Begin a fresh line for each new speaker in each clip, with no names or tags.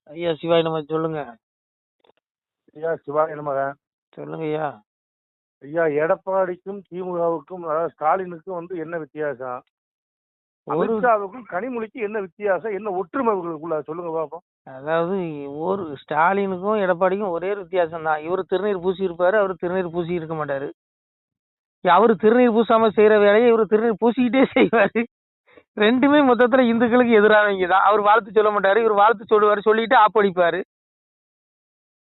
ஐயா சிவாய் நம்ம சொல்லுங்க.
ஐயா சிவாய நமக.
சொல்லுங்க ஐயா.
ஐயா எடப்பாடிக்கும் திமுகவுக்கும் அதாவது ஸ்டாலினுக்கும் வந்து என்ன வித்தியாசம்? அமித்ஷாவுக்கும் கனிமொழிக்கும் என்ன வித்தியாசம்? என்ன ஒற்றுமை இவர்களுக்குள்ள சொல்லுங்க பாப்போம்.
அதாவது ஒரு ஸ்டாலினுக்கும் எடப்பாடிக்கும் ஒரே வித்தியாசம் தான். இவர் திருநீர் பூசி இருப்பாரு, அவர் திருநீர் பூசி இருக்க மாட்டாரு. அவரு திருநீர் பூசாம செய்யற வேலையை இவர் திருநீர் பூசிக்கிட்டே செய்வாரு. ரெண்டுமே மொத்தத்துல இந்துக்களுக்கு எதிரானவங்க தான். அவர் வாழ்த்து சொல்ல மாட்டாரு, இவர் வாழ்த்து சொல்லுவாரு, சொல்லிட்டு ஆப்படிப்பாரு.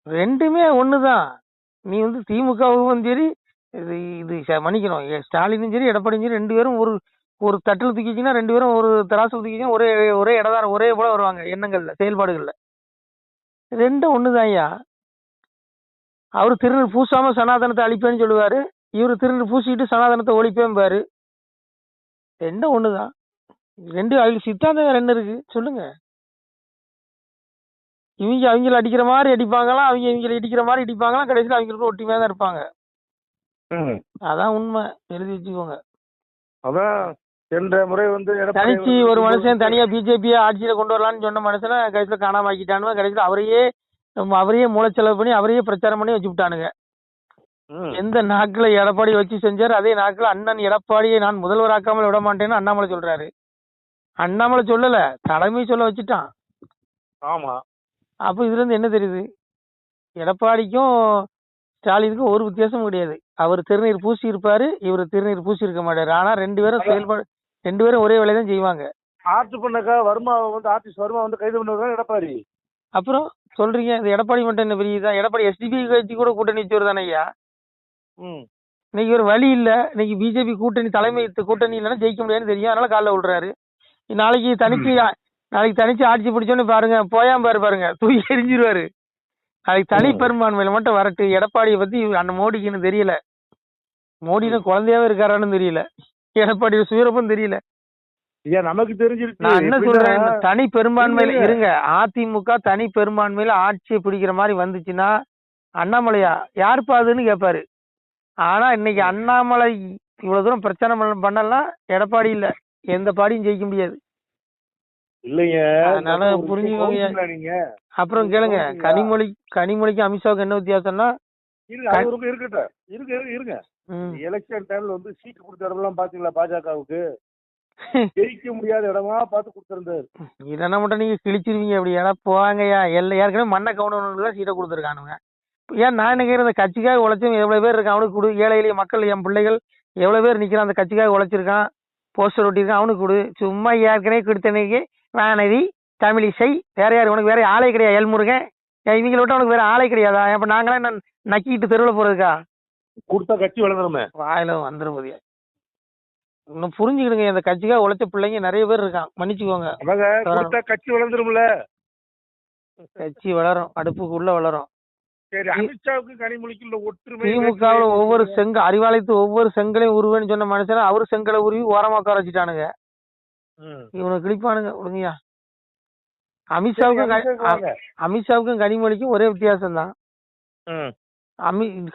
ரெண்டுமே ஒண்ணுதான். நீ வந்து திமுகவும் சரி, இது மன்னிக்கணும், ஸ்டாலினும் சரி எடப்பாடியும் சரி ரெண்டு பேரும் ஒரு ஒரு தட்டில் தூக்கிச்சின்னா ரெண்டு பேரும் ஒரு தராசில் தூக்கிச்சின்னா ஒரே ஒரே இடதான், ஒரே போல வருவாங்க எண்ணங்கள்ல செயல்பாடுகள்ல. ரெண்டும் ஒண்ணுதான் ஐயா. அவரு திருநீர் பூசாம சனாதனத்தை அழிப்பேன்னு சொல்லுவாரு, இவரு திருநீர் பூசிக்கிட்டு சனாதனத்தை ஒழிப்பேன்பாரு. ரெண்டும் ஒண்ணுதான். ரெண்டு அவங்களுக்கு சித்தாந்தம் ரெண்டு இருக்கு. சொல்லுங்க. அவங்கள அடிக்கிற மாதிரி அடிப்பாங்களாம், அவங்களை இடிக்கிற மாதிரி இடிப்பாங்களாம், கடைசியில் அவங்களுக்கு ஒற்றுமையா தான் இருப்பாங்க. அதான் உண்மை, எழுதி வச்சுக்கோங்க.
அதான் சென்ற முறை வந்து
தனிச்சு ஒரு மனுஷன் தனியா பிஜேபியை ஆட்சியில கொண்டு வரலாம்னு சொன்ன மனுஷனை கடைசியில காணாம ஆக்கிட்டானுங்க. கடைசியில் அவரையே மூளைச்செலவு பண்ணி அவரையே பிரச்சாரம் பண்ணி வச்சு விட்டானுங்க. எந்த நாக்குல எடப்பாடி வச்சு செஞ்சாரு, அதே நாக்குல அண்ணன் எடப்பாடியை நான் முதல்வராக்காமல் விட மாட்டேன்னு அண்ணாமலை சொல்றாரு. அண்ணாமலை சொல்லல, தலைமை சொல்ல வச்சுட்டான்.
ஆமா.
அப்ப இதுல இருந்து என்ன தெரியுது? எடப்பாடிக்கும் ஸ்டாலினுக்கும் ஒரு வித்தியாசமும் கிடையாது. அவர் திருநீர் பூசி இருப்பாரு, இவர் திருநீர் பூசி இருக்க மாட்டாரு. ஆனா ரெண்டு பேரும் ஒரே வேலையை தான் செய்வாங்க.
ஆர்ட் பண்ணக்கா வருமா வந்து ஆர்டிஸ்ட் வருமா வந்து கைது பண்ணுவாங்க எடப்பாடி.
அப்புறம் சொல்றீங்க இந்த எடப்பாடி மட்டும் என்ன பெரியதான்? எடப்பாடி எஸ்டிபி கட்சி கூட கூட்டணி வச்சவர் தானே ஐயா. இன்னைக்கு ஒரு வழி இல்ல, இன்னைக்கு பிஜேபி கூட்டணி தலைமை கூட்டணி இல்லைன்னா ஜெயிக்க முடியாதுன்னு தெரியும், அதனால காலைல விடுறாரு. நாளைக்கு தனிச்சு ஆட்சி பிடிச்சோன்னு பாருங்க, போயாம பாருங்க தூக்கி எரிஞ்சிருவாரு. அதுக்கு தனி பெரும்பான்மையில மட்டும் வரட்டு. எடப்பாடியை பத்தி அந்த மோடிக்குன்னு தெரியல, மோடியில குழந்தையாவே இருக்காரான்னு தெரியல, எடப்பாடி சுயரப்பும் தெரியல.
நமக்கு தெரிஞ்சிருக்கு.
நான் என்ன சொல்றேன், தனி பெரும்பான்மையில இருங்க. அதிமுக தனி பெரும்பான்மையில ஆட்சியை பிடிக்கிற மாதிரி வந்துச்சுன்னா அண்ணாமலையா யாருப்பா அதுன்னு கேட்பாரு. ஆனா இன்னைக்கு அண்ணாமலை இவ்வளவு தூரம் பிரச்சனை பண்ணலாம், எடப்பாடி இல்ல எந்த பாடியும் ஜெயிக்க முடியாது.
இல்லைங்க,
அதனால புரிஞ்சுக்கோங்க. அப்புறம் கேளுங்க, கனிமொழிக்கு அமித்ஷாவுக்கு என்ன வித்தியாசம்னா,
இருங்க எலெக்ஷன் டைம்ல வந்து சீட்டு கொடுத்த இடம்லாம் பாத்தீங்களா? பாஜகவுக்கு ஜெயிக்க முடியாத இடமா பார்த்து கொடுத்திருந்தாரு.
இதெல்லாம் மட்டும் நீங்க கிழிச்சிருவீங்க. அப்படி ஏன்னா போவாங்கய்யா, ஏற்கனவே மண்ணை கவுனவனுக்கு தான் சீட்டை கொடுத்துருக்கானுங்க. ஏன் நான் என்ன கேட்கறேன், அந்த கட்சிக்காக உழைச்சும் எவ்வளவு பேர் இருக்கான் அவனுக்கு கொடு. ஏழை எளிய மக்கள், என் பிள்ளைகள் எவ்வளவு பேர் நிக்கிறான், அந்த கட்சிக்காக உழைச்சிருக்கான், போஸ்டர் ஒட்டியிருக்கான், அவனுக்கு கொடு. சும்மா ஏற்கனவே கொடுத்தனைக்கு வானதி தமிழிசை வேற யாரு உனக்கு? வேற ஆளை கிடையாது. எல்முருகன் இவங்களை விட்டு உனக்கு வேற ஆளை கிடையாதா? அப்ப நாங்களாம் என்ன நக்கிட்டு தெருவில் போறதுக்கா?
கொடுத்தா கட்சி வளர்ந்துருமே,
வாயில வந்துடும் போதியா. இன்னும் புரிஞ்சுக்கிடுங்க, இந்த கட்சிக்காக உழைச்ச பிள்ளைங்க நிறைய பேர் இருக்கான், மன்னிச்சுக்கோங்க.
கட்சி வளர்ந்துரும்ல,
கட்சி வளரும், அடுப்புக்குள்ள வளரும்.
திமுகவுல
ஒவ்வொரு அறிவாலயத்து ஒவ்வொரு செங்கலையும் உருவேன்னு சொன்ன மனுஷன அவரு செங்கலை உருவி ஓரமா உட்கார வச்சுட்டானுங்க. இவனை கிழிப்பானுங்க ஒழுங்கயா. அமித்ஷாவுக்கும் கனிமொழிக்கும் ஒரே வித்தியாசம் தான்.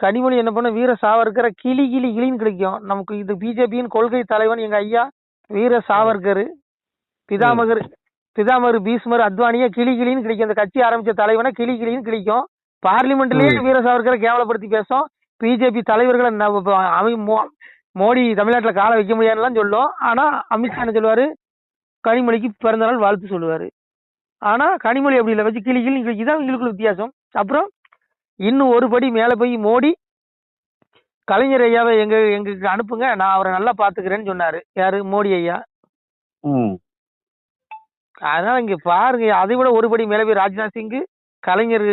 கனிமொழி என்ன பண்ண, வீர சாவர்கரை கிளின்னு கிடைக்கும் நமக்கு. இது பிஜேபியின் கொள்கை தலைவன் எங்க ஐயா வீர சாவர்கர், பிதாமகர் பீஸ்மர் அத்வானியா கிளின்னு கிடைக்கும். அந்த கட்சி ஆரம்பிச்ச தலைவனை கிளின்னு கிடைக்கும். பார்லிமெண்ட்லயே வீர சாவர்கரை கேவலப்படுத்தி பேசும். பிஜேபி தலைவர்களை மோடி தமிழ்நாட்டுல கால வைக்க முடியாதுலாம் சொல்லும். ஆனா அமித்ஷா என்ன சொல்லுவாரு, கனிமொழிக்கு பிறந்த நாள் வாழ்த்து சொல்லுவாரு. ஆனா கனிமொழி அப்படி இல்லை, வச்சு கிளின்னு கிடைக்குதான் இவங்களுக்குள்ள வித்தியாசம். அப்புறம் இன்னும் ஒரு படி மேல போய் மோடி கலைஞர் ஐயாவை எங்களுக்கு அனுப்புங்க, நான் அவரை நல்லா பாத்துக்கிறேன்னு சொன்னாரு. யாரு? மோடி ஐயா. அதனால இங்க பாருங்க, அதை விட ஒரு படி மேல போய் ராஜ்நாத் சிங் கலைஞர்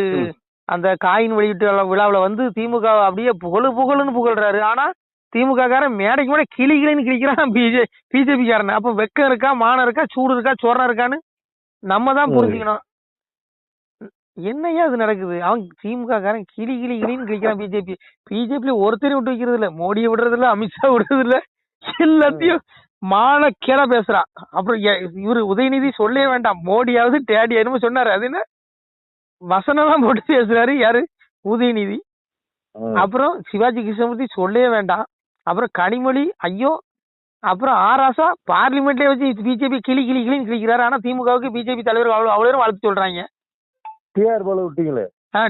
அந்த காயின் வெளியீட்டு விழாவில் வந்து திமுக அப்படியே புகழுன்னு புகழ்றாரு. ஆனா திமுக காரன் மேடைக்கு மேட கிளின்னு கிழிக்கிறான் பிஜேபி காரன். அப்ப வெக்கம் இருக்கா, மானம் இருக்கா, சூடு இருக்கா, சோரணம் இருக்கான்னு நம்ம தான் புரிஞ்சுக்கணும். என்னையா அது நடக்குது? அவன் திமுக காரன் கிளின்னு கிழிக்கிறான். பிஜேபி ஒருத்தரையும் விட்டு வைக்கிறது இல்ல, மோடியை விடுறது இல்ல, அமித்ஷா விடுறது இல்ல, எல்லாத்தையும் மானக்கேடா பேசுறான். அப்புறம் இவரு உதயநிதி சொல்லவே வேண்டாம், மோடியாவது டேடி என்னமோ சொன்னாரு, அது என்ன வசனம் போட்டு பேசுறாரு. யாரு? உதயநிதி. அப்புறம் சிவாஜி கிருஷ்ணமூர்த்தி சொல்லவே வேண்டாம். அப்புறம் கனிமொழி ஐயோ. அப்புறம் ஆராசா பார்லிமெண்ட்லயே வச்சு பிஜேபி கிளின்னு கிழிக்கிறாரு. ஆனா திமுகவுக்கு பிஜேபி தலைவர் அவ்வளவு வாழ்த்து சொல்றாங்க.
டிஆர் பாலு விட்டீங்களே.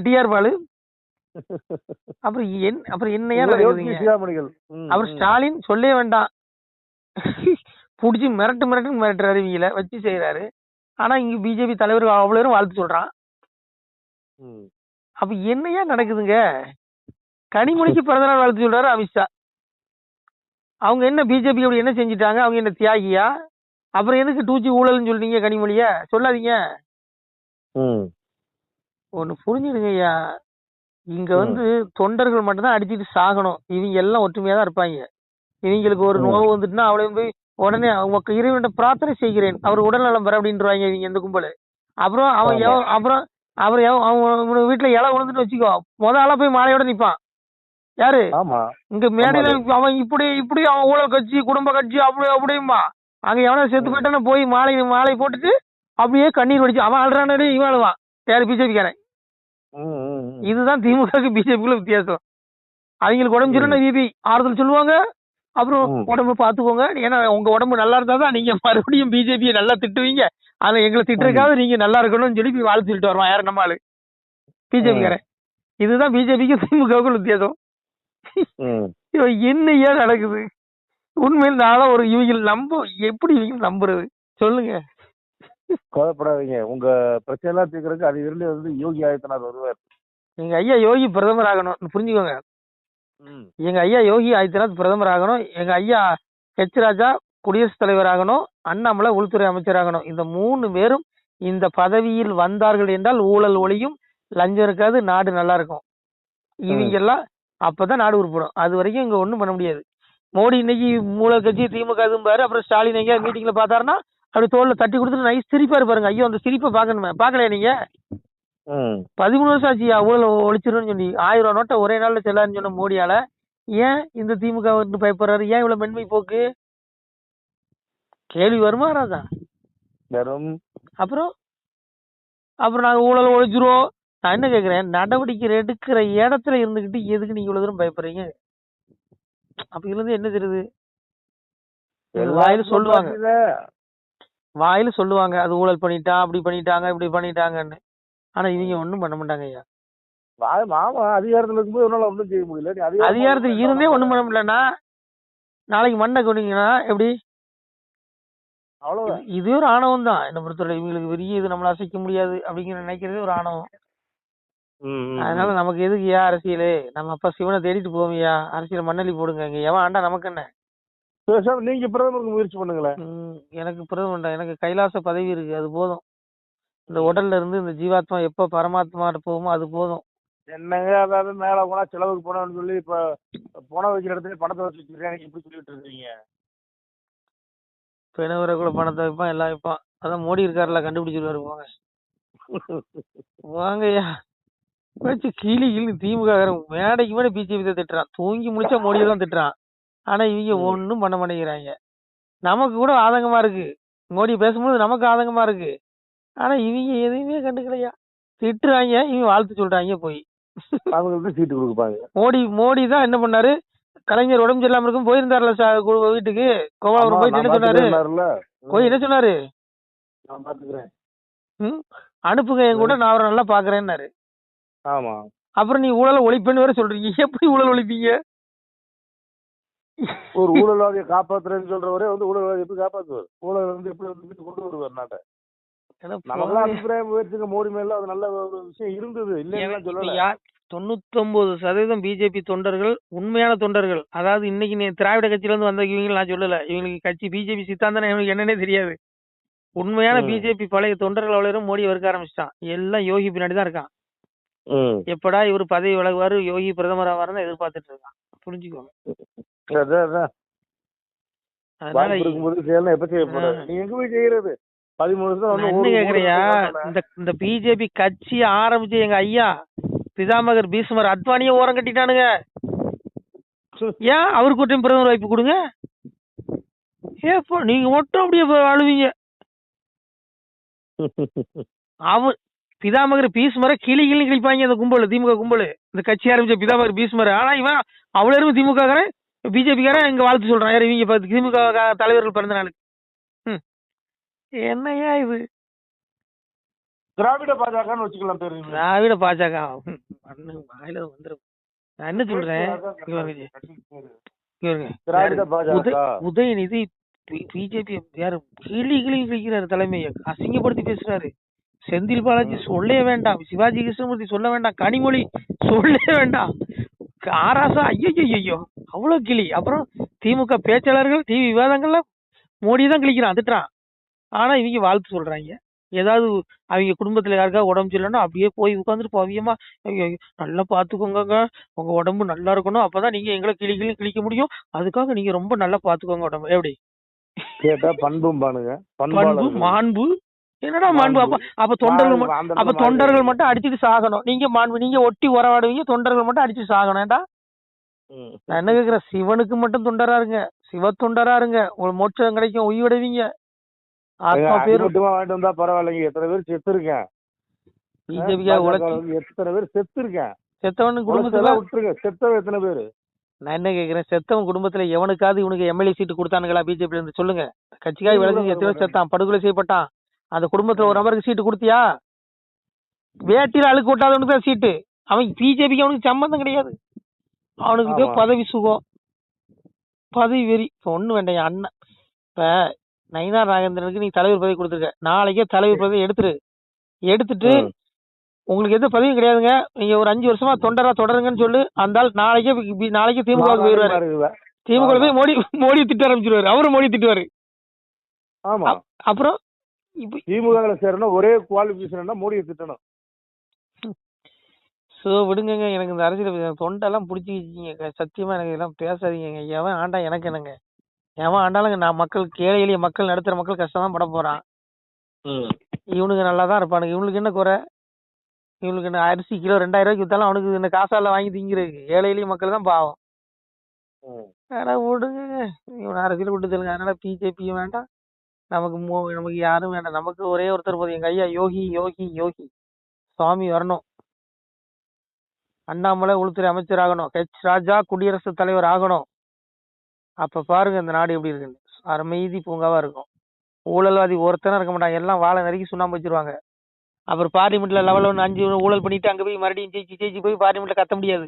டிஆர் பாலு. அப்புறம் என்னையா நடக்குதுங்க?
சிகாமணிகள்.
அவர் ஸ்டாலின் சொல்லவே வேண்டாம். புடிச்சு மிரட்டுறாரு, இவங்கள வச்சு செய்யறாரு. ஆனா இங்க பிஜேபி தலைவர் அவ்வளவு வாழ்த்து சொல்றான். அப்ப என்னையா நடக்குதுங்க? கனிமொழிக்கு பிறந்தநாள் வாழ்த்து சொல்றாரு அமித்ஷா. அவங்க என்ன பிஜேபி அப்படி என்ன செஞ்சுட்டாங்க? அவங்க என்ன தியாகியா? அப்புறம் எதுக்கு 2G ஊழல்னு சொல்றீங்க? கனிமொழிய சொல்லாதீங்க. ஒண்ணு புரிஞ்சுடுங்க ஐயா, இங்க வந்து தொண்டர்கள் மட்டும்தான் அடிச்சுட்டு சாகணும். இவங்க எல்லாம் ஒற்றுமையா தான் இருப்பாங்க. இவங்களுக்கு ஒரு நோவு வந்துட்டுனா அவளையும் போய் உடனே அவங்க இறைவன்ட்ட பிரார்த்தனை செய்கிறேன் அவர் உடல்நலம் பெற அப்படின்றாங்க இவங்க எந்த கும்பல். அப்புறம் அவன் வீட்டுல இலை விழுந்துட்டு வச்சுக்கோ, ஆளா போய் மாலையோட நிப்பான். யாரு? இங்க மேடையில அவன் இப்படி அவன் ஊழல் கட்சி குடும்ப கட்சி அப்படியுமா. அங்க எவனா செத்து போயிட்டான போய் மாலை போட்டுட்டு அப்படியே கண்ணீர் வடிச்சு அவன் அழுறானே இவன் அழுவான். யாரு? பிஜேபிக்காரன். இதுதான் திமுக பிஜேபிக்குள்ள வித்தியாசம். அவங்களுக்கு உடம்பு சரியில்லை பிபி ஆறுதல் சொல்லுவாங்க. அப்புறம் உடம்பு பாத்துக்கோங்க, ஏன்னா உங்க உடம்பு நல்லா இருந்தாதான் நீங்க மறுபடியும் பிஜேபியை நல்லா திட்டுவீங்க. ஆனா எங்களை திட்டுறதுக்காக நீங்க நல்லா இருக்கணும்னு சொல்லி வாழ்த்து சொல்லிட்டு வருவான். யாரு? நம்ம ஆளு பிஜேபிக்காரன். இதுதான் பிஜேபிக்கு திமுகவுக்குள்ள வித்தியாசம். என்னையா நடக்குது? உண்மையில் நானும் ஒரு இவங்க எப்படி இவங்க நம்புறது சொல்லுங்க?
கவலைப்படாதீங்க, உங்க பிரச்சனை எல்லாம் தீர்க்கறதுக்கு அது இருந்து வந்து யோகி ஆதித்யநாத் வருவார்.
எங்க ஐயா யோகி பிரதமர் ஆகணும், புரிஞ்சுக்கோங்க. எங்க ஐயா யோகி ஆதித்யநாத் பிரதமர் ஆகணும். எங்க ஐயா ஹெச் ராஜா குடியரசுத் தலைவர் ஆகணும். அண்ணாமலை உள்துறை அமைச்சர் ஆகணும். இந்த 3 பேரும் இந்த பதவியில் வந்தார்கள் என்றால் ஊழல் ஒழியும், லஞ்சம் இருக்காது, நாடு நல்லா இருக்கும். இவங்க எல்லாம் அப்பதான் நாடு உருப்படும். அது வரைக்கும் இங்க ஒண்ணும் பண்ண முடியாது. மோடி இன்னைக்கு ஊழல் கட்சி திமுக பாரு, அப்புறம் ஸ்டாலின் எங்க மீட்டிங்ல பாத்தாருன்னா அப்படி தோல்ல தட்டி கொடுத்துட்டு நைஸ் சிரிப்பாரு பாருங்க. ஐயோ அந்த சிரிப்பை பாக்கணுமே, பாக்கலையா நீங்க? 13 வருஷம் ஆச்சு ஊழல் ஒழிச்சிருன்னு சொல்லி 1000 ரூபா நோட்டை ஒரே நாள்ல செல்லாருன்னு சொன்ன மோடியால ஏன் இந்த திமுக வந்து பயப்படுறாரு? ஏன் இவ்வளவு மென்மை போக்கு? கேள்வி வருமா வராதா? அப்புறம் நாங்க ஊழல் ஒழிச்சிருவோம். நான் என்ன கேக்குறேன், நடவடிக்கை எடுக்கிற இடத்துல இருந்துகிட்டு எதுக்கு நீங்க இவ்வளவு தூரம் பயப்படுறீங்க? அப்ப இதுல இருந்து என்ன தெரியுது? வாயில சொல்லுவாங்க அது ஊழல் பண்ணிட்டான், அப்படி பண்ணிட்டாங்க, இப்படி பண்ணிட்டாங்கன்னு. ஆனா இவங்க ஒண்ணும் பண்ண மாட்டாங்க ஐயா.
அதிகாரத்துல இருக்கும்போது ஒண்ணும் செய்ய முடியல.
அதிகாரத்துல இருந்தே ஒண்ணும் பண்ண முடியலன்னா நாளைக்கு மண்ணை கொண்டீங்கன்னா எப்படி?
அவ்வளவுதான்.
இது ஒரு ஆணவம் தான் என்ன பொறுத்தவரை. இவங்களுக்கு பெரிய இது நம்மள அசைக்க முடியாது அப்படிங்கிற நினைக்கிறதே ஒரு ஆணவம். அதனால நமக்கு எதுக்கு அரசியல்? நம்ம அப்பா சிவனை தேடிட்டு போவியா? அரசியல் மண்ணலி போடுங்க. இங்க எவன் ஆண்டா நமக்கு என்ன?
நீங்க பிரதமருக்கு முயற்சி பண்ணுங்களேன்.
எனக்கு பிரதமர், எனக்கு கைலாச பதவி இருக்கு, அது போதும். இந்த உடல்ல இருந்து இந்த ஜீவாத்மா எப்ப பரமாத்மா போகுமோ அது போதும்.
என்னங்க அதாவது மேல போனா செலவுக்கு போனோம்னு சொல்லி இப்ப போன வைக்கிற இடத்துல பணத்தை வச்சு வச்சிருக்கேன் எப்படி சொல்லிட்டு இருக்கீங்க?
பெணவரை கூட பணத்தை வைப்பான், எல்லாம் வைப்பான். அதான் மோடி இருக்காருல, கண்டுபிடிச்சிருவாரு. போங்க வாங்கய்யா வச்சு கீழி திமுக மேடைக்கு மேடை பிஜேபி தான் திட்டுறான். தூங்கி முடிச்சா மோடியை தான் திட்டுறான். ஆனா இவங்க ஒன்னும் பண்ண மாட்டேங்கிறாங்க. நமக்கு கூட ஆதங்கமா இருக்கு, மோடி பேசும்போது நமக்கு ஆதங்கமா இருக்கு. ஆனா இவங்க எதையுமே கண்டுக்கலையா, திட்டுறாங்க, இவங்க வாழ்த்து சொல்றாங்க. போய்
சீட்டு கொடுப்பாங்க.
மோடி தான் என்ன பண்ணாரு, கலைஞர் உடம்பு சரியில்லாம இருக்கும் போயிருந்தாருல வீட்டுக்கு கோவாலூர் போயிட்டு என்ன சொன்னாரு? போய் என்ன சொன்னாரு? அனுப்புங்க என் கூட, நான் அவரை நல்லா பாக்குறேன்னாரு. அப்புறம் நீ ஊழல் ஒழிப்புன்னு வேற சொல்றீங்க. எப்படி ஊழல் ஒழிப்பீங்க?
ஒரு ஊழல்வாதியை காப்பாத்துறேன்னு சொல்றவரே வந்து ஊழல்வாதி எப்படி காப்பாத்துவார்? ஊழல் வந்து எப்படி வந்து கொண்டு வருவார் நாட்டை? நமக்கு அபிப்பிராயம் முயற்சிங்க. மோடி மேல அது நல்ல ஒரு விஷயம் இருந்தது, இல்லைன்னு சொல்லல.
99% பிஜேபி தொண்டர்கள் உண்மையான தொண்டர்கள். அதாவது இன்னைக்கு திராவிட கட்சியில இருந்து வந்தவங்க நான் சொல்லல, இவங்களுக்கு கட்சி பிஜேபி சித்தாந்தம் இவங்களுக்கு என்னன்னே தெரியாது. உண்மையான பிஜேபி பழைய தொண்டர்கள் அவ்வளவு மோடி வெறுக்க ஆரம்பிச்சிட்டான். எல்லாம் யோகி பின்னாடி தான் இருக்கான். எப்படா இவரு பதவி விலகுவாரு, யோகி பிரதமர் ஆவாருன்னு எதிர்பார்த்துட்டு இருக்கான். புரிஞ்சுக்கோங்க. இந்த பிஜேபி கட்சி ஆரம்பிச்சு எங்க ஐயா பிதாமகர் பீஷ்மர் அத்வானியே ஓரம் கட்டிட்டானுங்க. ஏன் அவருக்கு ஒரு டைம் பிரதமர் வாய்ப்பு கொடுங்க. ஏப்போ நீங்க மட்டும் அப்படியே அழுவீங்க. அவர் பிதாமகர் பீஷ்மரை கிளிப்பாங்க அந்த கும்பல், திமுக கும்பல். இந்த கட்சி ஆரம்பிச்ச பிதாமகர் பீஷ்மர். ஆனா இவன் அவ்வளவு திமுக காரன் பிஜேபி காரன் இங்க வாழ்த்து சொல்றான். யாரு? இவங்க திமுக தலைவர்கள் பிறந்த நாளுக்கு. என்னையா இது?
திராவிட பாஜகன்னு வச்சுக்கலாம் பேரு.
திராவிட பாஜக வாயில வந்துடும். நான் என்ன சொல்றேன்,
திராவிட பாஜக
உதயநிதி பிஜேபி யாரு கிளி கிழிக்கிறாரு, தலைமையை அசிங்கப்படுத்தி பேசுறாரு. செந்தில் பாலாஜி சொல்லவே வேண்டாம், சிவாஜி கிருஷ்ணமூர்த்தி சொல்ல வேண்டாம், கனிமொழி சொல்லவே வேண்டாம், ஆராசா ஐயோ அவ்வளவு கிளி. அப்புறம் திமுக பேச்சாளர்கள் டிவி விவாதங்கள்ல மோடி தான் கிழிக்கிறான், திட்டுறான். ஆனா இவங்க வாழ்த்து சொல்றாங்க. ஏதாவது அவங்க குடும்பத்துல யாருக்காவது உடம்பு சரியில்லைன்னா அப்படியே போய் உட்காந்துட்டு பவியமா நல்லா பாத்துக்கோங்க, உங்க உடம்பு நல்லா இருக்கணும், அப்பதான் நீங்க எங்களை கிழிக்க முடியும், அதுக்காக நீங்க ரொம்ப நல்லா பாத்துக்கோங்க உடம்பு. எப்படி
கேட்டா பண்பும் பானுங்க,
பண்பு மாண்பு என்னடா மாண்பு? அப்ப தொண்டர்கள் மட்டும் அடிச்சுட்டு சாகணும். நீங்க மாண்பு, நீங்க ஒட்டி உறவாடுவீங்க, தொண்டர்கள் மட்டும் அடிச்சுட்டு சாகணும்டா. நான் என்ன கேக்குறேன், சிவனுக்கு மட்டும் தொண்டரா இருங்க, சிவ தொண்டரா இருங்க, உங்களுக்கு மோட்சம் கிடைக்கும், உயிரிடுவீங்க. ஆத்மா பேர்
வாங்கிட்டு வந்தா பரவாயில்லைங்க. எத்தனை பேர் செத்து இருக்கேன், எத்தனை பேர் செத்து இருக்கேன், செத்தவன் குடும்பத்துல விட்டுருங்க, செத்தவன் எத்தனை பேரு.
நான் என்ன கேக்குறேன், செத்தவன் குடும்பத்துல எவனுக்காவது இவனுக்கு எம்எல்ஏ சீட்டு கொடுத்தானுங்களா பிஜேபி இருந்து சொல்லுங்க. கட்சிக்காக விளைஞ்சு எத்தனை செத்தான், படுகொலை செய்யப்பட்டான். அந்த குடும்பத்துல ஒரு நபருக்கு சீட்டு கொடுத்தியா? வேட்டியில அழுக்கு விட்டாதவனுக்கு தான் சீட்டு. அவன் பிஜேபிக்கு அவனுக்கு சம்பந்தம் கிடையாது. அவனுக்கு பதவி சுகம், பதவி வெறி. இப்ப ஒண்ணு வேண்டாம், அண்ணன் இப்ப நயினார் நாகேந்திரனுக்கு நீ தலைவர் பதவி கொடுத்துருக்க, நாளைக்கே தலைவர் பதவி எடுத்துட்டு உங்களுக்கு எந்த பதவியும் கிடையாதுங்க, நீங்க ஒரு 5 வருஷமா தொண்டரா தொடருங்கன்னு சொல்லு. அந்த நாளைக்கே திமுக போயிருவாரு. திமுக போய் மோடி திட்ட ஆரம்பிச்சிருவாரு, அவரும் மோடி திட்டுவாரு. அப்புறம்
திமுக சேரணும், ஒரே குவாலிபிகேஷன் மோடியை திட்டணும்.
சோ விடுங்க, எனக்கு இந்த அரசியல் தொண்டெல்லாம் பிடிச்சிக்கிங்க. சத்தியமா எனக்கு இதெல்லாம் பேசாதீங்க. எவன் ஆண்டா எனக்கு என்னங்க, எவன் ஆண்டாலும் நான் மக்கள், ஏழை எளிய மக்கள், நடுத்தர மக்கள் கஷ்டம் தான் பட போறான். இவனுக்கு நல்லா தான் இருப்பானுங்க. இவனுக்கு என்ன குறை? இவனுக்கு என்ன அரிசி கிலோ 2000 ரூபாய்க்கு வித்தாலும் அவனுக்கு இந்த காசால வாங்கி திங்கிறதுக்கு. ஏழை எளிய மக்கள் தான் பாவம். ஆனா விடுங்க, இவன் அரசியல் விட்டு தெலுங்கு. அதனால பிஜேபியும் வேண்டாம், நமக்கு யாரும் வேண்டாம். நமக்கு ஒரே ஒருத்தர் போதும், எங்க ஐயா யோகி யோகி யோகி சுவாமி வரணும். அண்ணாமலை உள்துறை அமைச்சர் ஆகணும், ஹெச் ராஜா குடியரசுத் தலைவர் ஆகணும். அப்ப பாருங்க இந்த நாடு எப்படி இருக்குன்னு. அமைதி பூங்காவா இருக்கும். ஊழல்வாதி ஒருத்தனும் இருக்க மாட்டாங்க, எல்லாம் வாழை நறுக்கி சுண்ணாம்பு வச்சிருவாங்க. அப்புறம் பார்லிமெண்ட்ல லெவல் 1 5 ஊழல் பண்ணிட்டு அங்க போய் மறுபடியும் ஜெயிச்சு போய் பார்லிமெண்ட்ல கத்த முடியாது.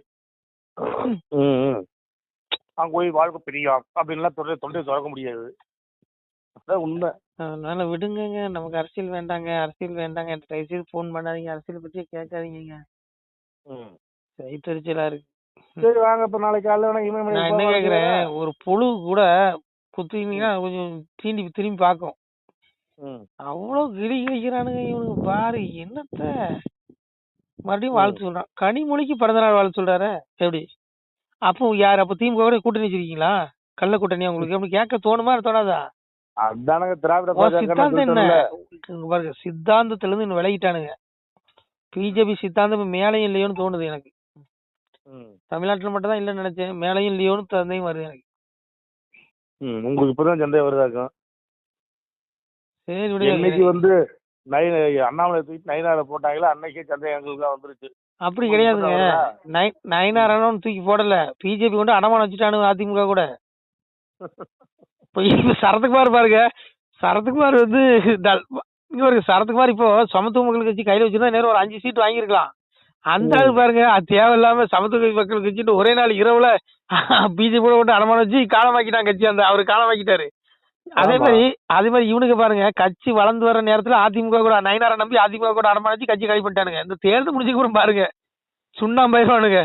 அங்க போய் வாழ்க்கை பெரியா அப்படின்லாம் தொண்டை திறக்க முடியாது. அதான் உண்மை.
அதனால விடுங்க, நமக்கு அரசியல் வேண்டாங்க, அரசியல் வேண்டாங்க. தயவுசெய்து போன் பண்ணாதீங்க, அரசியல் பத்தியே கேட்காதீங்க. தெரிச்சலா இருக்கு.
சரி வாங்க, இப்ப நாளைக்கு காலையில
நான் என்ன கேக்குறேன், ஒரு புழு கூட குத்தினீங்கன்னா கொஞ்சம் திரும்பி பாக்கும். அவ்வளவு கிழிக்கிறானுங்க இவனுக்கு. பாரு என்னத்த மறுபடியும் வாழ்த்து சொல்றான். கனிமொழிக்கு பிறந்தநாள் வாழ்த்து சொல்றாரு. எப்படி? அப்போ யாரு? அப்ப திமுக கூட்டணி வச்சிருக்கீங்களா? கள்ள கூட்டணி உங்களுக்கு எப்படி கேட்க தோணுமா தோணாதா? சித்தாந்தம் என்ன பாருங்க, சித்தாந்தத்துல இருந்து இன்னும் விலகிட்டானுங்க. பிஜேபி சித்தாந்தம் மேலையும் இல்லையோன்னு தோணுது எனக்கு. தமிழ்நாட்டுல மட்டும் தான் இல்லன்னு நினைச்சேன், மேலையும் இல்லையோன்னு தந்தையும் வருது எனக்கு.
உங்களுக்கு இப்பதான் சந்தை வருதாக்கும்.
சரி,
இன்னைக்கு வந்து அண்ணாமலை தூக்கி நயினார போட்டாங்களா, அன்னைக்கே சந்தை எங்களுக்கு தான் வந்துருச்சு.
அப்படி கிடையாதுங்க, நயினாரும் தூக்கி போடல, பிஜேபி கொண்டு அடமானம் வச்சுட்டானு அதிமுக கூட. சரத்குமார் பாருங்க, சரத்குமார் வந்து சரத்குமார் இப்போ சமத்துவ மக்கள் கட்சி கையில வச்சிருந்தா நேரம் ஒரு 5 சீட் வாங்கிருக்கலாம். அந்த ஆளு பாருங்க, அது தேவையில்லாம சமத்துவ மக்கள் கட்சிட்டு ஒரே நாள் இரவுல பிஜேபி கொண்டு அடமானம் வச்சு காலமாக்கிட்டான் கட்சி. அவரு காலமாக்கிட்டாரு. அதே மாதிரி இவனுக்கு பாருங்க, கட்சி வளர்ந்து வர நேரத்துல அதிமுக கூட நயினாரை நம்பி அதிமுக கூட அடமானம் வச்சு கட்சி கை பண்ணிட்டானுங்க. இந்த தேர்தல் முடிச்சுக்கு அப்புறம் பாருங்க சுண்ணாம்பாயிருவானுங்க.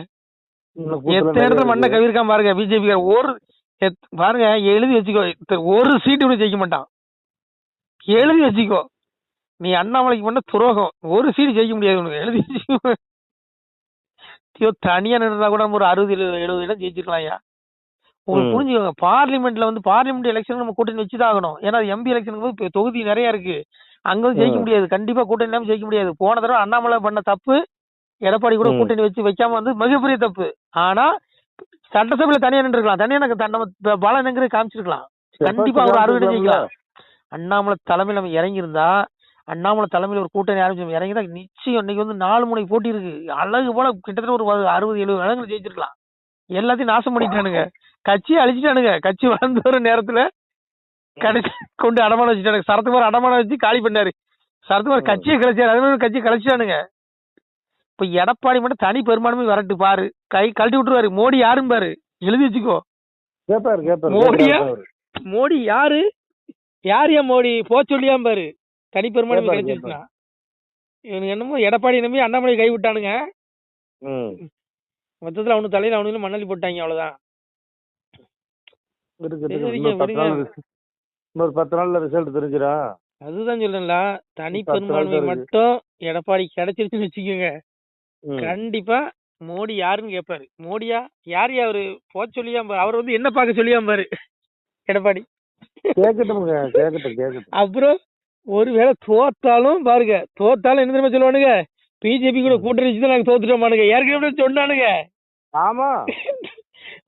எத்தனை இடத்துல மண்ணை கவிருக்காம பாருங்க பிஜேபி. பாருங்க எழுதி வச்சுக்கோ, ஒரு சீட்டு கூட ஜெயிக்க மாட்டான். எழுதி வச்சுக்கோ, நீ அண்ணாமலைக்கு பண்ண துரோகம், ஒரு சீட்டு ஜெயிக்க முடியாது உனக்கு. எழுதி வச்சுக்கோ. தனியா நின்றா கூட நம்ம ஒரு 60-70 இடம் ஜெயிச்சிருக்கலாம் ஐயா. உங்களுக்கு புரிஞ்சுக்கோங்க, பார்லிமெண்ட் எலெக்ஷன் நம்ம கூட்டணி வச்சுதான் ஆகணும். ஏன்னா எம்பி எலெக்ஷனுக்கு போது தொகுதி நிறைய இருக்கு, அங்க வந்து ஜெயிக்க முடியாது. கண்டிப்பா கூட்டணி இல்லாம ஜெயிக்க முடியாது. போன தடவை அண்ணாமலை பண்ண தப்பு, எடப்பாடி கூட கூட்டணி வைக்காம வந்து மிகப்பெரிய தப்பு. ஆனா சட்டசபையில தனியா நின்றுக்கலாம், தனியா நம்ம பலனுங்கிற காமிச்சிருக்கலாம். கண்டிப்பா ஒரு 60 இடம் ஜெயிக்கலாம். அண்ணாமலை தலைமையில் நம்ம இறங்கியிருந்தா, அண்ணாமலை தலைமையில் ஒரு கூட்டணி ஆரம்பிச்சு இறங்கிதான் நிச்சயம் இன்னைக்கு வந்து 4 முனை போட்டி இருக்கு. அழகு போல கிட்டத்தட்ட ஒரு 60-70 இடங்கள் ஜெயிச்சிருக்கலாம். எல்லாத்தையும் நாசம் பண்ணிட்டானுங்க, கட்சியை அழிச்சிட்டானுங்க. கட்சி வளர்ந்து வர நேரத்துல கடைசி கொண்டு அடமானம் வச்சுட்டானுங்க. சரத்குமார் அடமானம் வச்சு காலி பண்ணாரு. சரத்குமார் கட்சியை கழிச்சாரு, அது மாதிரி கட்சியை கழிச்சானுங்க. இப்ப எடப்பாடி மட்டும் தனி பெரும்பான்மை வரட்டு பாரு, கை கழட்டி விட்டுருவாரு. மோடி யாருன்னு பாரு, எழுதி வச்சுக்கோ. மோடியா? மோடி யாரு? யார் மோடி போ சொல்லியாம் பாரு, தனி பெரும்பான்மை கிடைச்சிருச்சுனா. இவனுக்கு என்னமோ எடப்பாடி நம்பி அண்ணாமலை கை விட்டானுங்க. மொத்தத்துல அவனு தலையில அவனுக்கு மண்ணலி போட்டாங்க, அவ்வளவுதான்.
இன்னொரு 10 நாள்ல ரிசல்ட் தெரிஞ்சிடும்.
அதுதான் சொல்றேன்ல, தனி பெரும்பான்மை மட்டும் எடப்பாடி கிடைச்சிருச்சுன்னு வச்சுக்கோங்க, கண்டிப்பா மோடி யாருன்னு கேட்பாரு. மோடியா யார் அவரு போக சொல்லியாம் பாரு, அவர் வந்து என்ன பார்க்க சொல்லியாம் பாரு எடப்பாடி. அப்புறம் ஒருவேளை தோத்தாலும் பாருங்க, தோத்தாலும் என்ன தெரியுமா சொல்லுவானுங்க, பிஜேபி கூட கூட்டணி வச்சு நாங்க தோத்துட்டோமானுங்க. ஏற்கனவே சொன்னானுங்க. ஆமா,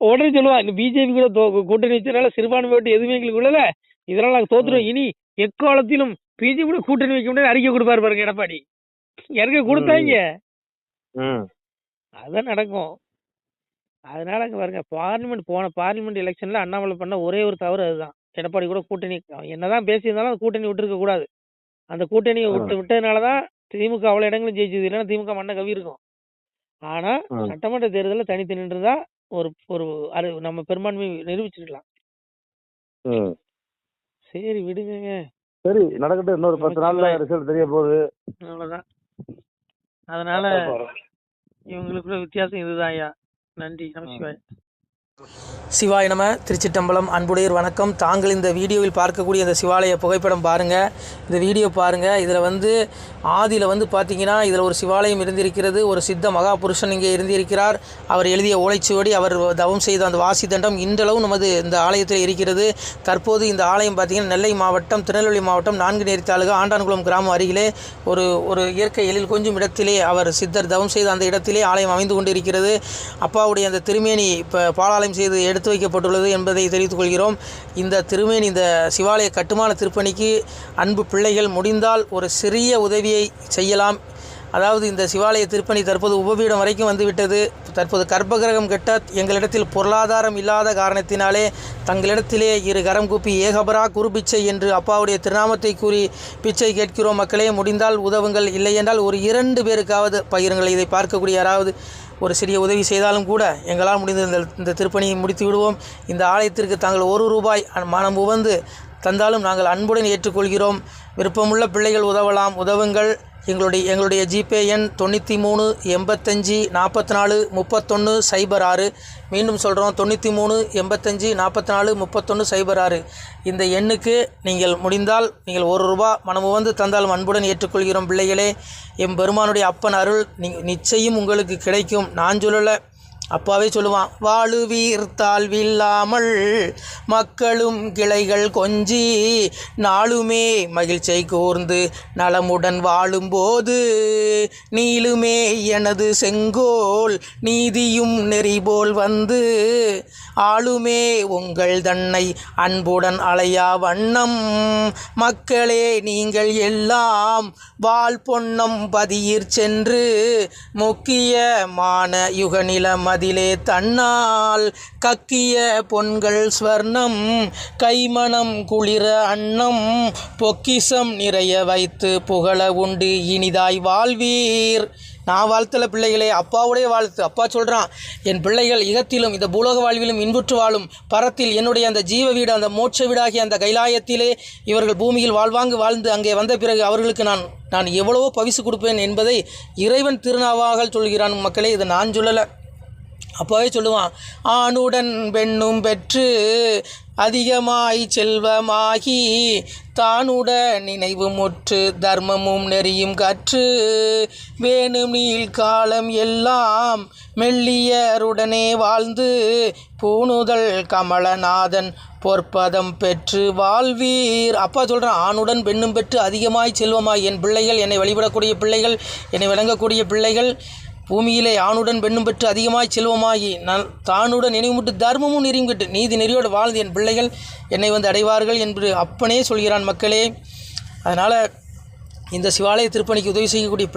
உடனே சொல்லுவான், இந்த பிஜேபி கூட கூட்டணி வச்சதுனால சிறுபான்மை ஓட்டு எதுவுமே எங்களுக்கு உள்ளல, இதனால நாங்க தோத்துட்டோம், இனி எக்காலத்திலும் பிஜேபி கூட கூட்டணி வைக்க முடியாது அறிக்கை கொடுப்பாரு பாருங்க எடப்பாடி. ஏற்கனவே கொடுத்தாங்க, அதான் நடக்கும். அதனால அங்க பாருங்க, பார்லிமெண்ட் எலெக்ஷன்ல அண்ணாமலை பண்ண ஒரே ஒரு தவறு அதுதான். எடப்பாடி கூட கூட்டணி என்னதான் பேசியிருந்தாலும் அந்த கூட்டணி விட்டுருக்க கூடாது. அந்த கூட்டணியை விட்டதுனாலதான் திமுக அவ்வளவு இடங்களும் ஜெயிச்சது. இல்லைன்னா திமுக மண்ணை கவி இருக்கும். ஆனா சட்டமன்ற தேர்தலில் தனித்து நின்றுதா ஒரு ஒரு நம்ம பெரும்பான்மை நிரூபிச்சிருக்கலாம். சரி விடுங்க, சரி நடக்கட்டும். இன்னொரு 10 நாள்ல ரிசல்ட் தெரிய போகுது, அவ்வளவுதான். அதனால இவங்களுக்குள்ள வித்தியாசம் இதுதான் ஐயா. நன்றி, நமஸ்கார்.
சிவாய நம. திருச்சிட்டம்பலம் அன்புடையர் வணக்கம். தாங்கள் இந்த வீடியோவில் பார்க்கக்கூடிய இந்த சிவாலய புகைப்படம் பாருங்கள், இந்த வீடியோ பாருங்கள். இதில் வந்து ஆதியில் வந்து பார்த்தீங்கன்னா இதில் ஒரு சிவாலயம் இருந்திருக்கிறது. ஒரு சித்த மகாபுருஷன் இங்கே இருந்திருக்கிறார். அவர் எழுதிய ஓலைச்சுவடி, அவர் தவம் செய்த அந்த வாசி தண்டம் இன்றளவும் நமது இந்த ஆலயத்தில் இருக்கிறது. தற்போது இந்த ஆலயம் பார்த்திங்கன்னா நெல்லை மாவட்டம், திருநெல்வேலி மாவட்டம், 4 நேரி தாலுகா, ஆண்டான்குளம் கிராமம் அருகிலே ஒரு இயற்கை எழில் கொஞ்சம் இடத்திலே அவர் சித்தர் தவம் செய்த அந்த இடத்திலே ஆலயம் அமைந்து கொண்டிருக்கிறது. அப்பாவுடைய அந்த திருமேனி இப்போ பாலாலயம் செய்து எடுத்து வைக்கப்பட்டுள்ளது என்பதை தெரிவித்துக் கொள்கிறோம். இந்த திருமேனி, இந்த சிவாலய கட்டுமான திருப்பணிக்கு அன்பு பிள்ளைகள் முடிந்தால் ஒரு சிறிய உதவியை செய்யலாம். அதாவது இந்த சிவாலய திருப்பணி தற்போது உபபீடம் வரைக்கும் வந்துவிட்டது. தற்போது கர்ப்பகிரகம் கட்ட எங்களிடத்தில் பொருளாதாரம் இல்லாத காரணத்தினாலே தங்களிடத்திலே 2 கரம் கூப்பி ஏகபரா குரு பிச்சை என்று அப்பாவுடைய திருநாமத்தை கூறி பிச்சை கேட்கிறோம். மக்களே, முடிந்தால் உதவுங்கள், இல்லை என்றால் ஒரு 2 பேருக்காவது பகிருங்கள். இதை பார்க்கக்கூடிய யாராவது ஒரு சிறிய உதவி செய்தாலும் கூட எங்களால் முடிந்த இந்த திருப்பணியை முடித்து விடுவோம். இந்த ஆலயத்திற்கு தாங்கள் 1 ரூபாய் மனம் உவந்து தந்தாலும் நாங்கள் அன்புடன் ஏற்றுக்கொள்கிறோம். விருப்பமுள்ள பிள்ளைகள் உதவலாம், உதவுங்கள். எங்களுடைய ஜிபே எண் 93 85 44 31 06. மீண்டும் சொல்கிறோம், 93 85 44 31 06. இந்த எண்ணுக்கு நீங்கள் முடிந்தால் நீங்கள் 1 ரூபா மனமுவந்து தந்தாலும் அன்புடன் ஏற்றுக்கொள்கிறோம். பிள்ளைகளே, எம்பெருமானுடைய அப்பன் அருள் நிச்சயம் உங்களுக்கு கிடைக்கும். நான் சொல்லலை, அப்பாவே சொல்லுவான், வாழுவீர் தாழ்வில்லாமல் மக்களும் கிளைகள் கொஞ்சி நாளுமே மகிழ்ச்சியை கூர்ந்து நலமுடன் வாழும்போது நீளுமே எனது செங்கோல் நீதியும் நெறிபோல் வந்து ஆளுமே உங்கள் தன்னை அன்புடன் அலையா வண்ணம் மக்களே நீங்கள் எல்லாம் வாழ் பொன்னம் பதியிற் சென்று முக்கியமான யுகநில அதிலே தன்னால் கக்கிய பொன்கள் ஸ்வர்ணம் கைமணம் குளிர அன்னம் பொக்கிசம் நிறைய வைத்து புகழ உண்டு இனிதாய் வாழ்வீர். நான் வாழ்த்தல பிள்ளைகளே, அப்பாவுடைய வாழ்த்து. அப்பா சொல்கிறான், என் பிள்ளைகள் இகத்திலும் இந்த பூலோக வாழ்விலும் இன்புற்று வாழும் பரத்தில் என்னுடைய அந்த ஜீவ வீடு, அந்த மோட்ச வீடாகிய அந்த கைலாயத்திலே இவர்கள் பூமியில் வாழ்ந்து அங்கே வந்த பிறகு அவர்களுக்கு நான் எவ்வளவோ பரிசு கொடுப்பேன் என்பதை இறைவன் திருநாவாக சொல்கிறான். மக்களே, இதை நான் சொல்லலை, அப்பாவே சொல்லுவான். ஆணுடன் பெண்ணும் பெற்று அதிகமாய் செல்வமாகி தானுட நினைவு முற்று தர்மமும் நெறியும் கற்று வேணும் நீள் காலம் எல்லாம் மெல்லியருடனே வாழ்ந்து பூணுதல் கமலநாதன் பொற்பதம் பெற்று வாழ்வீர். அப்பா சொல்கிறான், ஆணுடன் பெண்ணும் பெற்று அதிகமாய் செல்வமாய். என் பிள்ளைகள், என்னை வழிபடக்கூடிய பிள்ளைகள், என்னை விளங்கக்கூடிய பிள்ளைகள் பூமியிலே ஆணுடன் பெண்ணும் பெற்று அதிகமாய் செல்வமாகி நான் தானுடன் நினைவுமுட்டு தர்மமும் நெறியும் கட்டு நீதி நெறியோடு வாழ்ந்து என் பிள்ளைகள் என்னை வந்து அடைவார்கள் என்று அப்பனே சொல்கிறான். மக்களே, அதனால் இந்த சிவாலய திருப்பணிக்கு உதவி செய்யக்கூடிய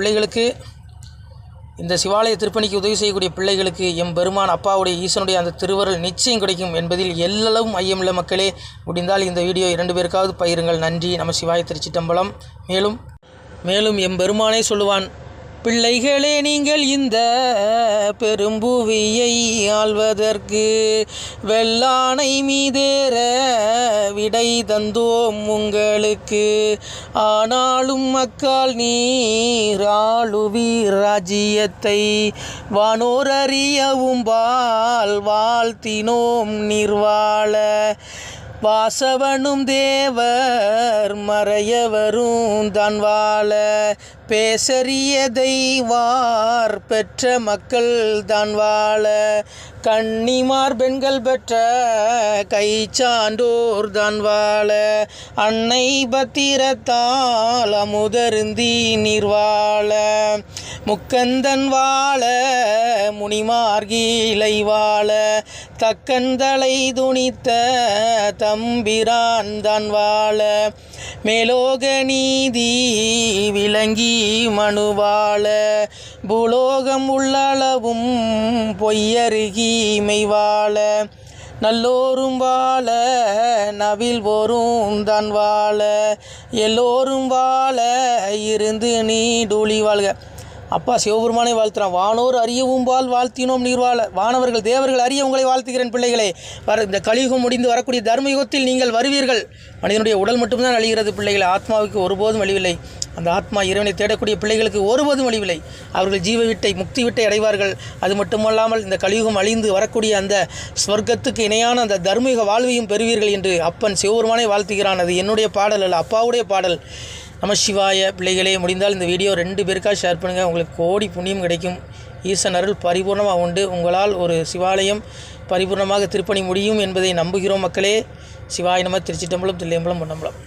பிள்ளைகளுக்கு எம்பெருமான் அப்பாவுடைய ஈசனுடைய அந்த திருவருள் நிச்சயம் கிடைக்கும் என்பதில் எல்லளவும் ஐயமில்லை. மக்களே, முடிந்தால் இந்த வீடியோ 2 பேருக்காவது பகிருங்கள். நன்றி. நம சிவாய. திருச்சிட்டம்பலம். மேலும் மேலும் எம்பெருமானே சொல்லுவான், பிள்ளைகளே நீங்கள் இந்த பெரும்புவியை ஆள்வதற்கு வெள்ளானை மீதேற விடை தந்தோம் உங்களுக்கு. ஆனாலும் மக்கால் நீர் ஆளுவீர் ராஜ்யத்தை வானோர் அறியவும் வாழ்த்தினோம் நீர்வாழ. வாசவனும் தேவர் மறையவரும் தான் வாழ. பேசறியதை வார் பெற்ற மக்கள் தான் வாழ. கன்னிமார் பெண்கள் பெற்ற கை சான்றோர் தான் வாழ. அன்னை பத்திரத்தால் அமுதருந்தி நீர் வாழ. முக்கந்தன் வாழ முனிமார்கீழை வாழ. தக்கந்தலை துணித்த தம்பிரான் தான் வாழ. மேலோக நீதி விளங்கி மனுவாழ. பூலோகம் உள்ளளவும் பொய்யருகி மெய்வாழ. நல்லோரும் வாழ நவில் போரும் தான் வாழ. எல்லோரும் வாழ இருந்து நீடூழி வாழ்க. அப்பா சிவபெருமானை வாழ்த்துறான். வானோர் அறியவும் வாழ்த்தினோம் நீர்வாழ. வானவர்கள் தேவர்கள் அறிய உங்களை வாழ்த்துகிறேன் பிள்ளைகளே. இந்த கலியுகம் முடிந்து வரக்கூடிய தர்மயுகத்தில் நீங்கள் வருவீர்கள். மனிதனுடைய உடல் மட்டும்தான் அழிகிறது பிள்ளைகளை. ஆத்மாவுக்கு ஒருபோதும் அழிவில்லை. அந்த ஆத்மா இறைவனை தேடக்கூடிய பிள்ளைகளுக்கு ஒருபோதும் அழிவில்லை. அவர்கள் ஜீவ வீட்டை முக்தி வீட்டை அடைவார்கள். அது மட்டுமல்லாமல் இந்த கலியுகம் அழிந்து வரக்கூடிய அந்த ஸ்வர்க்கத்துக்கு இணையான அந்த தர்மயுக வாழ்வையும் பெறுவீர்கள் என்று அப்பன் சிவபெருமானை வாழ்த்துகிறான். அது என்னுடைய பாடல் அல்ல, அப்பாவுடைய பாடல். நம சிவாய. பிள்ளைகளே, முடிந்தால் இந்த வீடியோ 2 பேருக்காக ஷேர் பண்ணுங்கள். உங்களுக்கு கோடி புண்ணியம் கிடைக்கும். ஈசன் அருள் பரிபூர்ணமாக உண்டு. உங்களால் ஒரு சிவாலயம் பரிபூர்ணமாக திருப்பணி முடியும் என்பதை நம்புகிறோம் மக்களே. சிவாய நம. திருச்சிட்டம்பலம், தில்லையம்பலம், பொன்னம்பலம்.